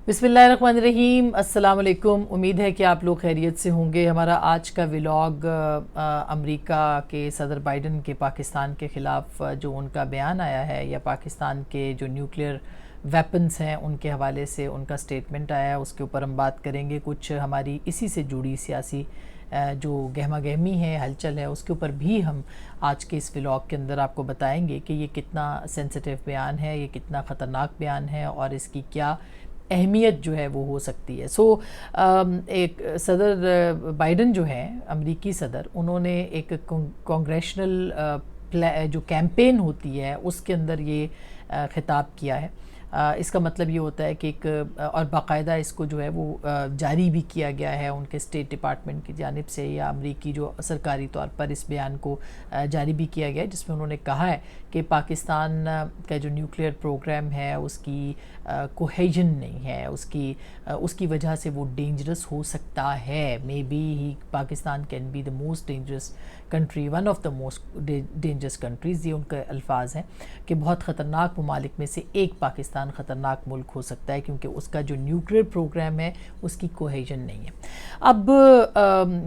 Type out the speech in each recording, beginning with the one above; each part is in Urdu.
بسم اللہ الرحمن الرحیم، السلام علیکم۔ امید ہے کہ آپ لوگ خیریت سے ہوں گے۔ ہمارا آج کا ولاگ امریکہ کے صدر بائیڈن کے پاکستان کے خلاف جو ان کا بیان آیا ہے یا پاکستان کے جو نیوکلیئر ویپنز ہیں ان کے حوالے سے ان کا سٹیٹمنٹ آیا ہے، اس کے اوپر ہم بات کریں گے۔ کچھ ہماری اسی سے جڑی سیاسی جو گہما گہمی ہے، ہلچل ہے، اس کے اوپر بھی ہم آج کے اس ولاگ کے اندر آپ کو بتائیں گے کہ یہ کتنا سینسیٹیو بیان ہے، یہ کتنا خطرناک بیان ہے اور اس کی کیا اہمیت جو ہے وہ ہو سکتی ہے۔ ایک صدر بائیڈن جو ہیں امریکی صدر، انہوں نے ایک کانگریشنل جو کیمپین ہوتی ہے اس کے اندر یہ خطاب کیا ہے۔ اس کا مطلب یہ ہوتا ہے کہ ایک اور باقاعدہ اس کو جو ہے وہ جاری بھی کیا گیا ہے ان کے اسٹیٹ ڈپارٹمنٹ کی جانب سے، یا امریکی جو سرکاری طور پر اس بیان کو جاری بھی کیا گیا ہے، جس میں انہوں نے کہا ہے کہ پاکستان کا جو نیوکلیئر پروگرام ہے اس کی کوہیجن نہیں ہے، اس کی وجہ سے وہ ڈینجرس ہو سکتا ہے۔ مے بی ہی Pakistan can be the most dangerous country, one of the most dangerous countries, یہ ان کے الفاظ ہیں کہ بہت خطرناک ممالک میں سے ایک پاکستان خطرناک ملک ہو سکتا ہے، کیونکہ اس کا جو نیوکلیئر پروگرام ہے اس کی کوہیجن نہیں ہے۔ اب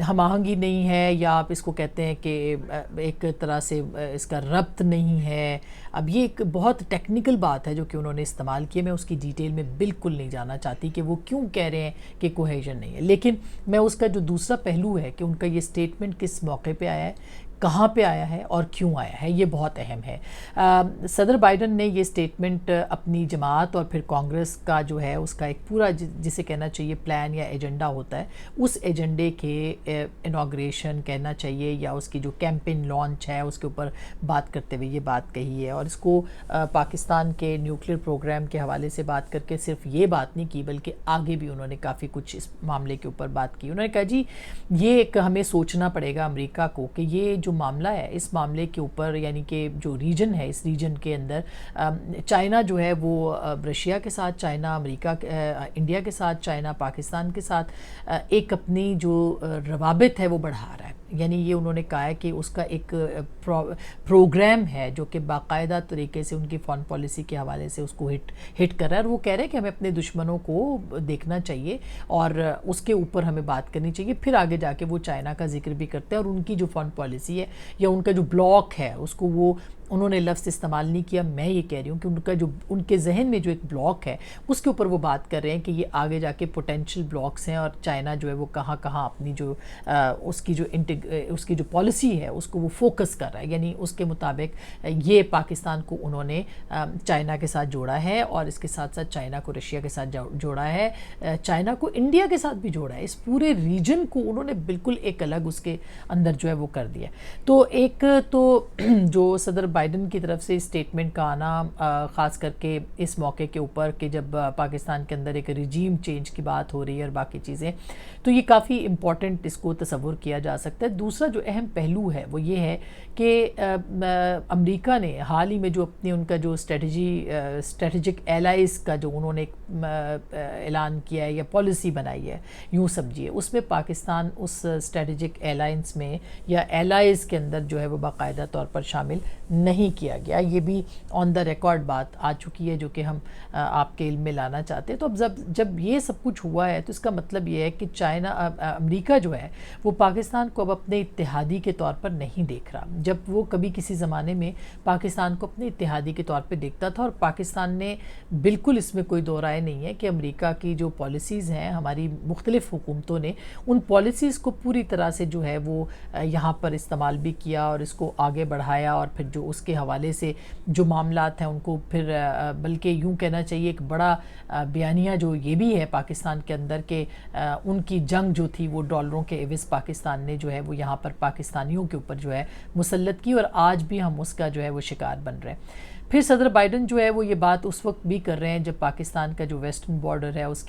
ہم آہنگی نہیں ہے، یا آپ اس کو کہتے ہیں کہ ایک طرح سے اس کا ربط نہیں ہے۔ اب یہ ایک بہت ٹیکنیکل بات ہے جو کہ انہوں نے استعمال کی ہے، میں اس کی ڈیٹیل میں بالکل نہیں جانا چاہتی کہ وہ کیوں کہہ رہے ہیں کہ کوہیجن نہیں ہے، لیکن میں اس کا جو دوسرا پہلو ہے کہ ان کا یہ سٹیٹمنٹ کس موقع پہ آیا ہے، کہاں پہ آیا ہے اور کیوں آیا ہے، یہ بہت اہم ہے۔ صدر بائیڈن نے یہ سٹیٹمنٹ اپنی جماعت اور پھر کانگریس کا جو ہے اس کا ایک پورا جسے کہنا چاہیے پلان یا ایجنڈا ہوتا ہے، اس ایجنڈے کے انوگریشن کہنا چاہیے یا اس کی جو کیمپین لانچ ہے اس کے اوپر بات کرتے ہوئے یہ بات کہی ہے، اور اس کو پاکستان کے نیوکلیئر پروگرام کے حوالے سے بات کر کے صرف یہ بات نہیں کی، بلکہ آگے بھی انہوں نے کافی کچھ اس معاملے کے اوپر بات کی۔ انہوں نے کہا جی یہ ایک ہمیں سوچنا پڑے گا امریکہ کو کہ یہ جو معاملہ ہے اس معاملے کے اوپر، یعنی کہ جو ریجن ہے اس ریجن کے اندر چائنا جو ہے وہ رشیا کے ساتھ، چائنا امریکہ انڈیا کے ساتھ، چائنا پاکستان کے ساتھ ایک اپنی جو روابط ہے وہ بڑھا رہا ہے۔ یعنی یہ انہوں نے کہا ہے کہ اس کا ایک پروگرام ہے جو کہ باقاعدہ طریقے سے ان کی فارن پالیسی کے حوالے سے اس کو ہٹ کر رہا ہے، اور وہ کہہ رہے ہیں کہ ہمیں اپنے دشمنوں کو دیکھنا چاہیے اور اس کے اوپر ہمیں بات کرنی چاہیے۔ پھر آگے جا کے وہ چائنا کا ذکر بھی کرتے ہیں، اور ان کی جو فارن پالیسی ہے یا ان کا جو بلاک ہے اس کو وہ انہوں نے لفظ استعمال نہیں کیا، میں یہ کہہ رہی ہوں کہ ان کے ذہن میں جو ایک بلاک ہے اس کے اوپر وہ بات کر رہے ہیں کہ یہ آگے جا کے پوٹینشیل بلاکس ہیں، اور چائنا جو ہے وہ کہاں کہاں اپنی جو اس کی جو پالیسی ہے اس کو وہ فوکس کر رہا ہے۔ یعنی اس کے مطابق یہ پاکستان کو انہوں نے چائنا کے ساتھ جوڑا ہے، اور اس کے ساتھ ساتھ چائنا کو رشیا کے ساتھ جوڑا ہے، چائنا کو انڈیا کے ساتھ بھی جوڑا ہے۔ اس پورے ریجن کو انہوں نے بالکل ایک الگ اس کے اندر جو ہے وہ کر دیا۔ تو ایک تو جو صدر بائیڈن کی طرف سے اسٹیٹمنٹ کا آنا، خاص کر کے اس موقع کے اوپر کہ جب پاکستان کے اندر ایک رجیم چینج کی بات ہو رہی ہے اور باقی چیزیں، تو یہ کافی امپورٹنٹ اس کو تصور کیا جا سکتا ہے۔ دوسرا جو اہم پہلو ہے وہ یہ ہے کہ امریکہ نے حال ہی میں جو ان کا جو اسٹریٹجک ایلائز کا جو انہوں نے اعلان کیا ہے یا پالیسی بنائی ہے، یوں سمجھیے، اس میں پاکستان اس اسٹریٹجک ایلائنس میں یا ایلائز کے اندر جو ہے وہ باقاعدہ طور پر شامل نہیں کیا گیا۔ یہ بھی آن دا ریکارڈ بات آ چکی ہے جو کہ ہم آپ کے علم میں لانا چاہتے ہیں۔ تو اب جب یہ سب کچھ ہوا ہے تو اس کا مطلب یہ ہے کہ امریکہ جو ہے وہ پاکستان کو اب اپنے اتحادی کے طور پر نہیں دیکھ رہا۔ جب وہ کبھی کسی زمانے میں پاکستان کو اپنے اتحادی کے طور پہ دیکھتا تھا، اور پاکستان نے بالکل اس میں کوئی دو رائے نہیں ہے کہ امریکہ کی جو پالیسیز ہیں، ہماری مختلف حکومتوں نے ان پالیسیز کو پوری طرح سے جو ہے وہ یہاں پر استعمال بھی کیا اور اس کو آگے بڑھایا، اور پھر جو اس کے حوالے سے جو معاملات ہیں ان کو پھر بلکہ یوں کہنا چاہیے ایک بڑا بیانیہ جو یہ بھی ہے پاکستان کے اندر کہ ان کی جنگ جو تھی وہ ڈالروں کے عوض پاکستان نے جو ہے وہ یہاں پر پاکستانیوں کے اوپر جو ہے مسلط کی، اور آج بھی ہم اس کا جو ہے وہ شکار بن رہے ہیں۔ پھر صدر بائیڈن جو ہے وہ یہ بات اس وقت بھی کر رہے ہیں جب پاکستان کا جو ویسٹرن بارڈر ہے اس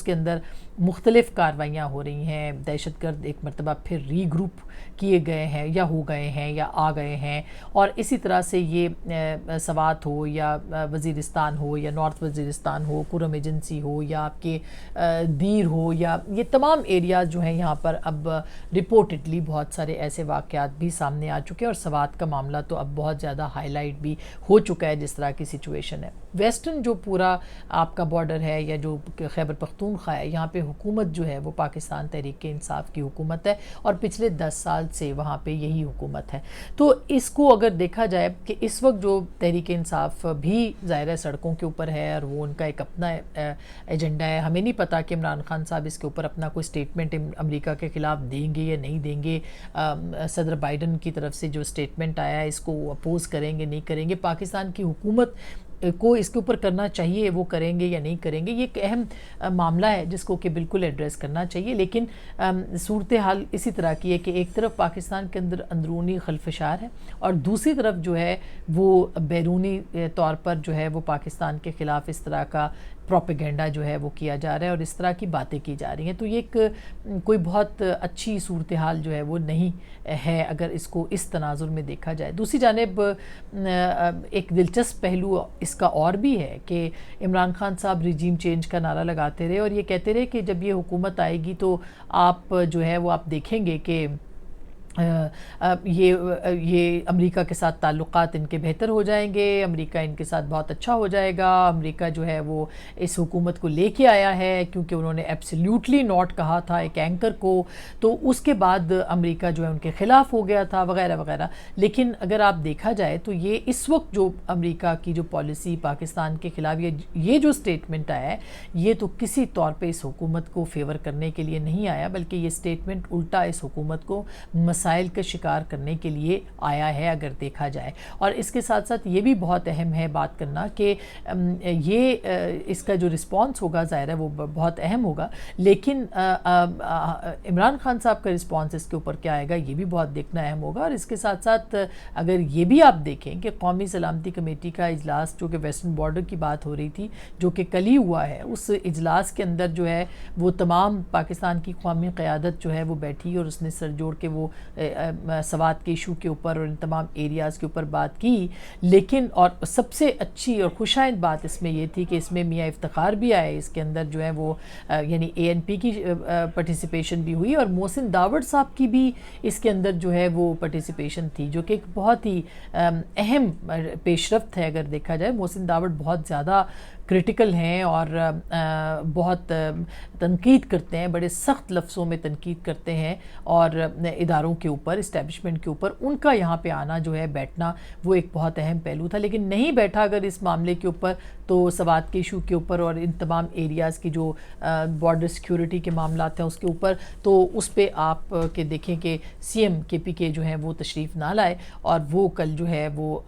کے اندر مختلف کارروائیاں ہو رہی ہیں، دہشت گرد ایک مرتبہ پھر ری گروپ کیے گئے ہیں یا ہو گئے ہیں یا آ گئے ہیں، اور اسی طرح سے یہ سوات ہو یا وزیرستان ہو یا نارتھ وزیرستان ہو، کرم ایجنسی ہو یا آپ کے دیر ہو، یا یہ تمام ایریاز جو ہیں یہاں پر اب رپورٹڈلی بہت سارے ایسے واقعات بھی سامنے آ چکے ہیں، اور سوات کا معاملہ تو اب بہت زیادہ ہائی لائٹ بھی ہو چکا ہے جس طرح کی سچویشن ہے. ویسٹرن جو پورا آپ کا بارڈر ہے یا جو خیبر پختونخوا ہے، یہاں پہ حکومت جو ہے وہ پاکستان تحریک انصاف کی حکومت ہے اور پچھلے 10 سال سے وہاں پہ یہی حکومت ہے. تو اس کو اگر دیکھا جائے کہ اس وقت جو تحریک انصاف بھی ظاہر ہے سڑکوں کے اوپر ہے اور وہ ان کا ایک اپنا ایجنڈا ہے. ہمیں نہیں پتا کہ عمران خان صاحب اس کے اوپر اپنا کوئی سٹیٹمنٹ امریکہ کے خلاف دیں گے یا نہیں دیں گے. صدر بائیڈن کی طرف سے جو سٹیٹمنٹ آیا ہے اس کو اپوز کریں گے نہیں کریں گے. پاکستان کی حکومت کو اس کے اوپر کرنا چاہیے، وہ کریں گے یا نہیں کریں گے. یہ ایک اہم معاملہ ہے جس کو کہ بالکل ایڈریس کرنا چاہیے. لیکن صورتحال اسی طرح کی ہے کہ ایک طرف پاکستان کے اندر اندرونی خلفشار ہے اور دوسری طرف جو ہے وہ بیرونی طور پر جو ہے وہ پاکستان کے خلاف اس طرح کا پروپیگنڈا جو ہے وہ کیا جا رہا ہے اور اس طرح کی باتیں کی جا رہی ہیں. تو یہ ایک کوئی بہت اچھی صورتحال جو ہے وہ نہیں ہے اگر اس کو اس تناظر میں دیکھا جائے. دوسری جانب ایک دلچسپ پہلو اس کا اور بھی ہے کہ عمران خان صاحب ریجیم چینج کا نعرہ لگاتے رہے اور یہ کہتے رہے کہ جب یہ حکومت آئے گی تو آپ جو ہے وہ آپ دیکھیں گے کہ یہ امریکہ کے ساتھ تعلقات ان کے بہتر ہو جائیں گے، امریکہ ان کے ساتھ بہت اچھا ہو جائے گا. امریکہ جو ہے وہ اس حکومت کو لے کے آیا ہے کیونکہ انہوں نے ایبسلیوٹلی ناٹ کہا تھا ایک اینکر کو، تو اس کے بعد امریکہ جو ہے ان کے خلاف ہو گیا تھا وغیرہ وغیرہ. لیکن اگر آپ دیکھا جائے تو یہ اس وقت جو امریکہ کی جو پالیسی پاکستان کے خلاف یہ جو سٹیٹمنٹ آیا ہے یہ تو کسی طور پہ اس حکومت کو فیور کرنے کے لیے نہیں آیا، بلکہ یہ سٹیٹمنٹ الٹا اس حکومت کو مسائل کا شکار کرنے کے لیے آیا ہے اگر دیکھا جائے. اور اس کے ساتھ ساتھ یہ بھی بہت اہم ہے بات کرنا کہ یہ اس کا جو رسپانس ہوگا ظاہر ہے وہ بہت اہم ہوگا، لیکن عمران خان صاحب کا رسپانس اس کے اوپر کیا آئے گا یہ بھی بہت دیکھنا اہم ہوگا. اور اس کے ساتھ ساتھ اگر یہ بھی آپ دیکھیں کہ قومی سلامتی کمیٹی کا اجلاس جو کہ ویسٹرن بارڈر کی بات ہو رہی تھی جو کہ کل ہی ہوا ہے، اس اجلاس کے اندر جو ہے وہ تمام پاکستان کی قومی قیادت جو ہے وہ بیٹھی اور اس نے سر جوڑ کے وہ سوات کے ایشو کے اوپر اور ان تمام ایریاز کے اوپر بات کی. لیکن اور سب سے اچھی اور خوشائند بات اس میں یہ تھی کہ اس میں میاں افتخار بھی آئے، اس کے اندر جو ہے وہ یعنی اے این پی کی پارٹیسپیشن بھی ہوئی اور محسن داوڑ صاحب کی بھی اس کے اندر جو ہے وہ پارٹیسپیشن تھی، جو کہ ایک بہت ہی اہم پیش رفت ہے اگر دیکھا جائے. محسن داوڑ بہت زیادہ کرٹیکل ہیں اور بہت تنقید کرتے ہیں، بڑے سخت لفظوں میں تنقید کرتے ہیں اور اداروں کے اوپر، اسٹیبلشمنٹ کے اوپر. ان کا یہاں پہ آنا جو ہے بیٹھنا وہ ایک بہت اہم پہلو تھا، لیکن نہیں بیٹھا اگر اس معاملے کے اوپر تو سوات کے ایشو کے اوپر اور ان تمام ایریاز کی جو بارڈر سیکیورٹی کے معاملات ہیں اس کے اوپر، تو اس پہ آپ کے دیکھیں کہ سی ایم کے پی کے جو ہیں وہ تشریف نہ لائے اور وہ کل جو ہے وہ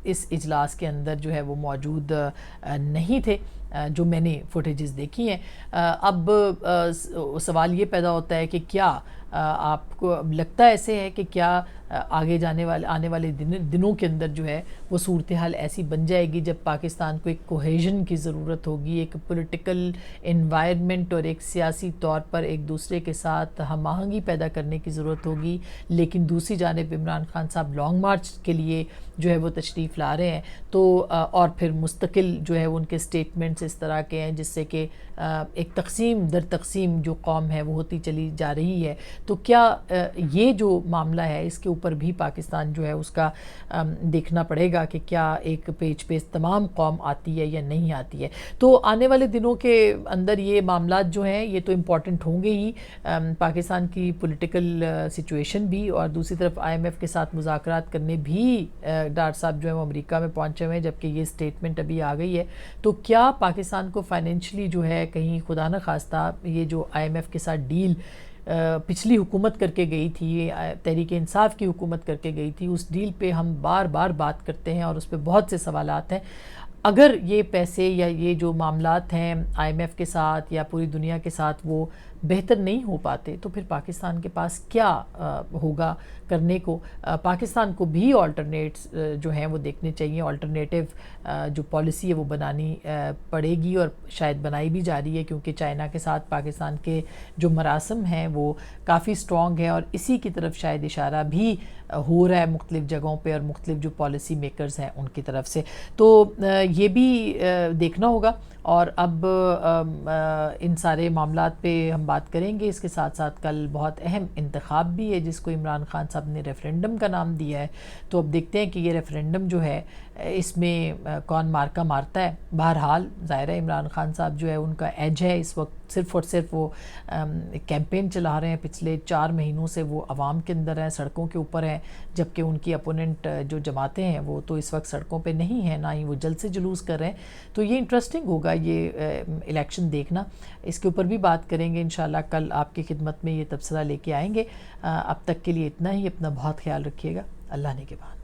اس اجلاس کے اندر جو ہے وہ موجود نہیں تھے جو میں نے فوٹیجز دیکھی ہیں. اب سوال یہ پیدا ہوتا ہے کہ کیا آپ کو لگتا ایسے ہے کہ کیا آگے آنے والے دنوں کے اندر جو ہے وہ صورتحال ایسی بن جائے گی جب پاکستان کو ایک کوہیژن کی ضرورت ہوگی، ایک پولیٹیکل انوائرمنٹ اور ایک سیاسی طور پر ایک دوسرے کے ساتھ ہم آہنگی پیدا کرنے کی ضرورت ہوگی، لیکن دوسری جانب عمران خان صاحب لانگ مارچ کے لیے جو ہے وہ تشریف لا رہے ہیں تو اور پھر مستقل جو ہے ان کے سٹیٹمنٹس اس طرح کے ہیں جس سے کہ ایک تقسیم در تقسیم جو قوم ہے وہ ہوتی چلی جا رہی ہے. تو کیا یہ جو معاملہ ہے اس کے اوپر بھی پاکستان جو ہے اس کا دیکھنا پڑے گا کہ کیا ایک پیج پہ تمام قوم آتی ہے یا نہیں آتی ہے. تو آنے والے دنوں کے اندر یہ معاملات جو ہیں یہ تو امپورٹنٹ ہوں گے ہی، پاکستان کی پولیٹیکل سچویشن بھی، اور دوسری طرف آئی ایم ایف کے ساتھ مذاکرات کرنے بھی ڈاکٹر صاحب جو ہے وہ امریکہ میں پہنچے ہوئے ہیں جبکہ یہ سٹیٹمنٹ ابھی آ گئی ہے. تو کیا پاکستان کو فائنینشلی جو ہے کہیں خدا نہ خواستہ یہ جو آئی ایم ایف کے ساتھ ڈیل پچھلی حکومت کر کے گئی تھی، تحریک انصاف کی حکومت کر کے گئی تھی، اس ڈیل پہ ہم بار بار بات کرتے ہیں اور اس پہ بہت سے سوالات ہیں. اگر یہ پیسے یا یہ جو معاملات ہیں آئی ایم ایف کے ساتھ یا پوری دنیا کے ساتھ وہ بہتر نہیں ہو پاتے تو پھر پاکستان کے پاس کیا ہوگا کرنے کو. پاکستان کو بھی آلٹرنیٹس جو ہیں وہ دیکھنے چاہیے، آلٹرنیٹیو جو پالیسی ہے وہ بنانی پڑے گی اور شاید بنائی بھی جا رہی ہے کیونکہ چائنا کے ساتھ پاکستان کے جو مراسم ہیں وہ کافی سٹرونگ ہیں اور اسی کی طرف شاید اشارہ بھی ہو رہا ہے مختلف جگہوں پہ اور مختلف جو پالیسی میکرز ہیں ان کی طرف سے. تو یہ بھی دیکھنا ہوگا. اور اب ان سارے معاملات پہ ہم بات کریں گے. اس کے ساتھ ساتھ کل بہت اہم انتخاب بھی ہے جس کو عمران خان صاحب نے ریفرینڈم کا نام دیا ہے. تو اب دیکھتے ہیں کہ یہ ریفرینڈم جو ہے اس میں کون مارکا مارتا ہے. بہرحال ظاہر ہے عمران خان صاحب جو ہے ان کا ایج ہے اس وقت، صرف اور صرف وہ کیمپین چلا رہے ہیں. پچھلے 4 مہینوں سے وہ عوام کے اندر ہیں، سڑکوں کے اوپر ہیں، جبکہ ان کی اپوننٹ جو جماعتیں ہیں وہ تو اس وقت سڑکوں پہ نہیں ہیں، نہ ہی وہ جلد سے جلوس کر رہے ہیں. تو یہ انٹرسٹنگ ہوگا یہ الیکشن دیکھنا. اس کے اوپر بھی بات کریں گے انشاءاللہ، کل آپ کی خدمت میں یہ تبصرہ لے کے آئیں گے. اب تک کے لیے اتنا ہی. اپنا بہت خیال رکھیے گا. اللہ نے کے بعد.